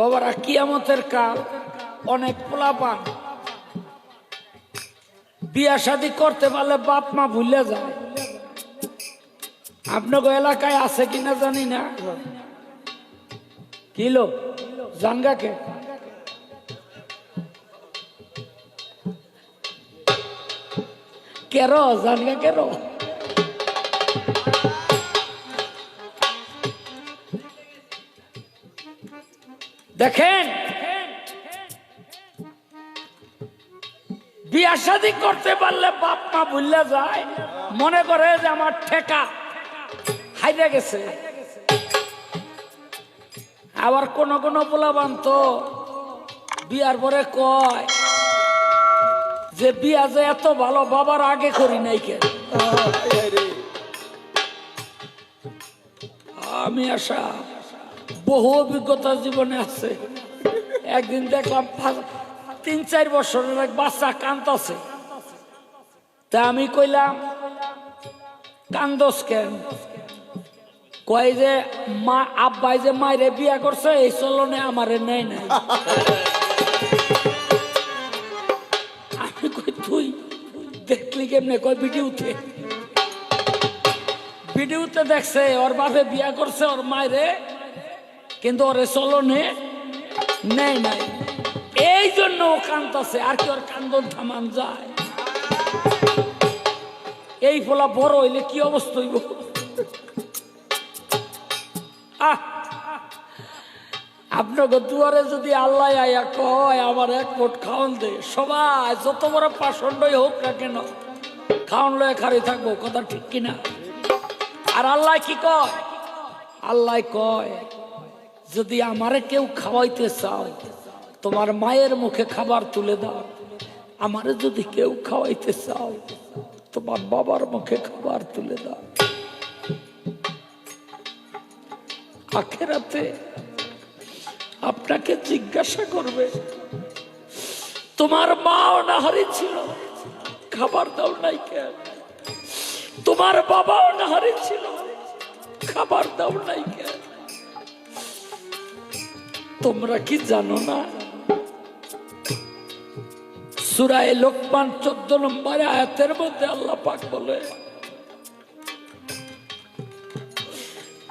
বাবারা কিয়ামতের কাল অনেক পোলাপান বিয়া শাদী করতে পারলে বাপ মা ভুলে যায়। আপনাকে এলাকায় আছে কিনা জানি না, কিলো জানগাকে কেরো জানগা কেরো দেখেন বিয়া শাদী করতে পারলে বাপ মা ভুলে যায়, মনে করে যে আমার ঠেকা হাইরে গেছে। আবার কোন কোন পোলাপান তো বিয়ার পরে কয় যে বিয়া যে এত ভালো বাবার আগে করি নাই কেন। আমি আশা বহু অভিজ্ঞতা জীবনে আছে। একদিন দেখলাম 3-4 বছরের এক বাচ্চা কান্দছে, তা আমি কইলাম কান্দস কেন? কয় যে মা আব্বাই যে মায়ের বিয়া করছে এই চলনে আমারে নেয় নাই। আমি কই তুই দেখলি কেমনে? কয় ভিডিওতে দেখছে ওর বাপে বিয়া করছে ওর মায়েরে, কিন্তু ওরে চলনে নেয় নাই, এই জন্য ও কান্দছে। আর কি ওর কান্দন থামান যায়? এই ফলা বড় হইলে কি অবস্থা হইব? আপনাকে দুয়ারে যদি আল্লাহ আয়া কয় আমার এক মোট খাওয়ান দে, সবাই যত বড় পাষণ্ডই হোক না কেন খাওয়ান লয়ে খারি থাকবো, কথা ঠিক কিনা? আর আল্লাহ কি কয়? আল্লাহ কয় যদি আমারে কেউ খাওয়াইতে চাও তোমার মায়ের মুখে খাবার তুলে দাও, আমারে যদি কেউ খাওয়াইতে চাও তোমার বাবার মুখে খাবার তুলে দাও। আখিরাতে আপনাকে জিজ্ঞাসা করবে তোমার মা অনাহারী ছিল খাবার দাও নাই কেন? তোমার বাবা অনাহারী ছিল খাবার দাও নাই কেন? তোমরা কি জানো না সূরা লোকমান 14 নম্বর আয়াতের মধ্যে আল্লাহ পাক বলে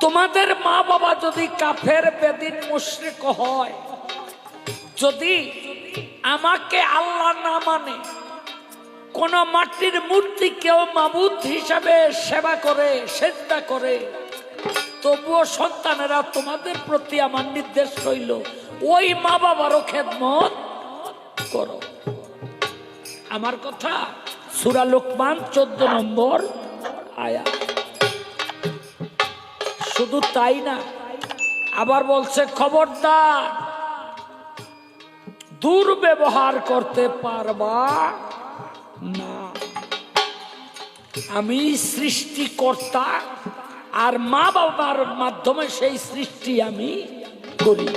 তোমাদের মা বাবা যদি কাফের বেদিন মুশরিক হয়, যদি আমাকে আল্লাহ না মানে কোন মাটির মূর্তি কেউ মাবুদ হিসাবে সেবা করে সেজদা করে, তবুও সন্তানেরা তোমাদের প্রতি আমার নির্দেশ রইল ওই মা বাবারও খেদমত করো। আমার কথা সূরা লোকমান 14 নম্বর আয়াত। শুধু তাই না, আবার বলছে খবরদার দুর্ব্যবহার করতে পারবা না। আমি সৃষ্টিকর্তা আর মা বাবার মাধ্যমে সেই সৃষ্টি আমি করি।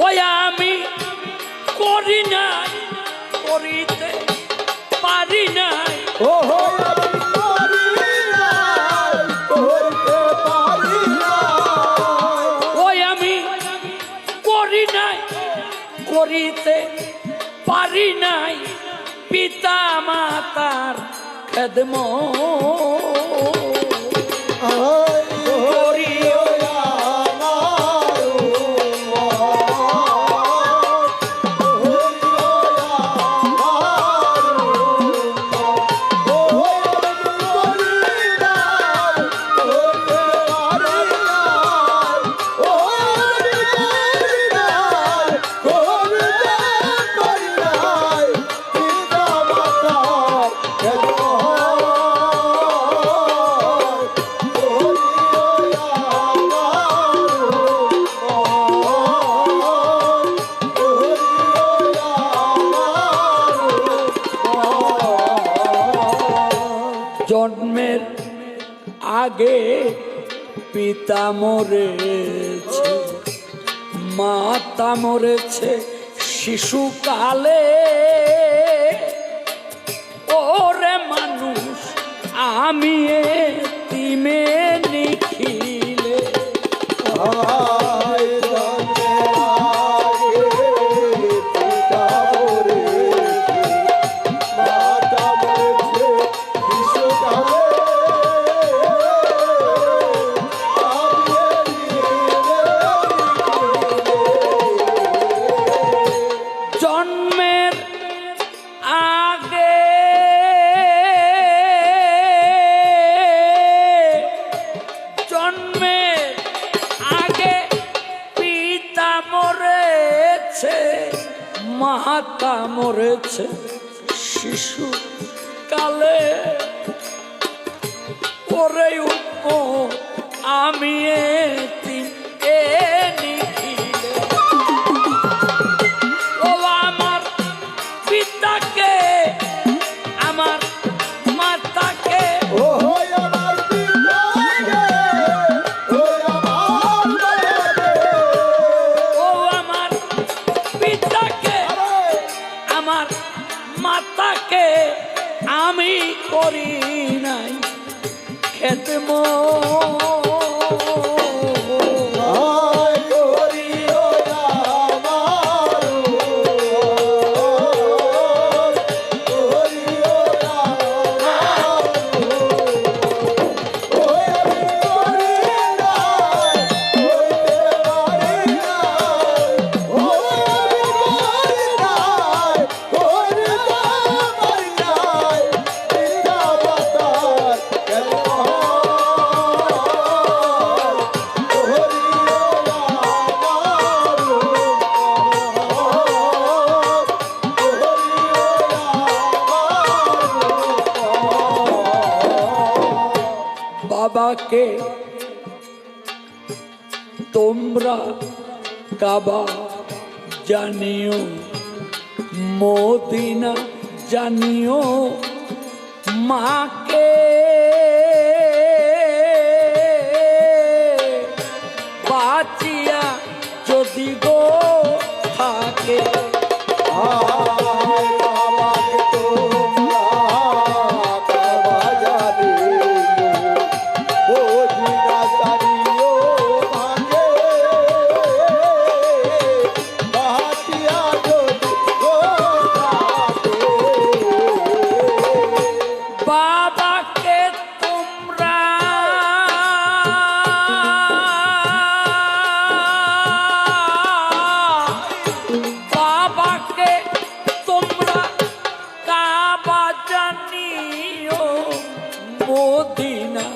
ওই আমি করি না, করিতে পারি না। ওই আমি করি নাই, করিতে পারি নাই পিতা মাতার খেদমত। জন্মের আগে পিতা মরেছে, মাতা মরেছে শিশুকালে। ওরে মানুষ আমি এতিমে নিখিল মরেছে শিশু কালে, ওরে উম্মত আমি এতিম এ নিখিলে। ও আমার পিতাকে আমার মাতাকে, ও আমার পিতাকে, ও আমার মাতাকে, ও আমার পিতাকে আমার মাতাকে আমি করি নাই খেদমত। আয় করিও আমার, করিও আমার, ও আমি করি নাই, হইতে পারি নাই, ও আমি করি নাই, হইতে পারি নাই, পিতা মাতার কেন বাবাকে তোমরা কাবা জানিও, মদিনা জানিও, মাকে বাঁচিয়া যদি গো থাকে। বাবাকে তোমরা বাবাকে তোমরা কাবা জানিও, মদিনা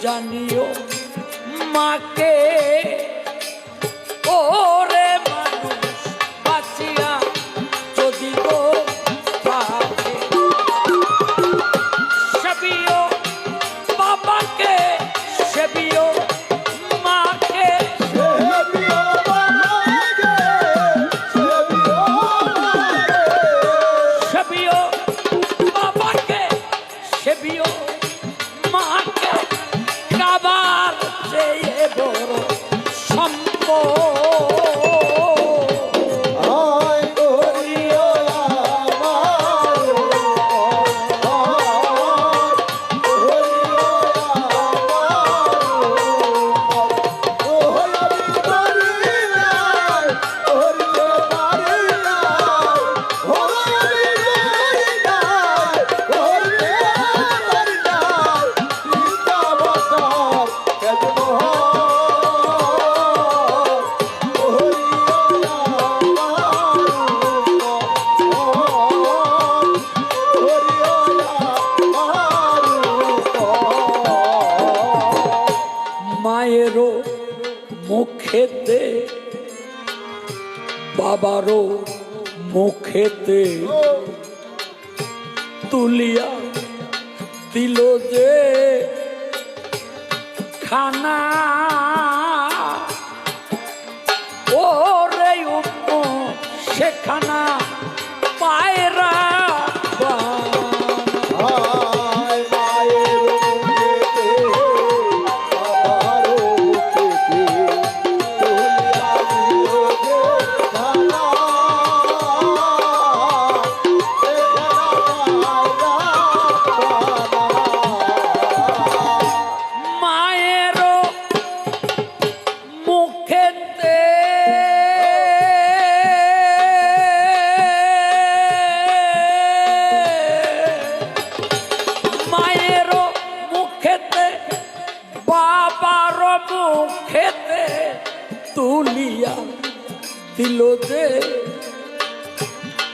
জানিও, মাকে ওরে মানুষ বাঁচিয়া যদি গো থাকে। সেবিও বাবাকে, সেবিও মাকে, সেবিও বাবাকে, সেবিও মাকে, কাবার চেয়ে বড় সম্পদ। মায়েরও মুখেতে বাবারও মুখেতে তুলিয়া দিল যে খানা, ওরে উম্মত সেখানা পায়রা মায়েরও মুখেতে মায়েরও মুখেতে বাবারও মুখেতে তুলিয়া দিল যে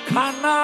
খানা।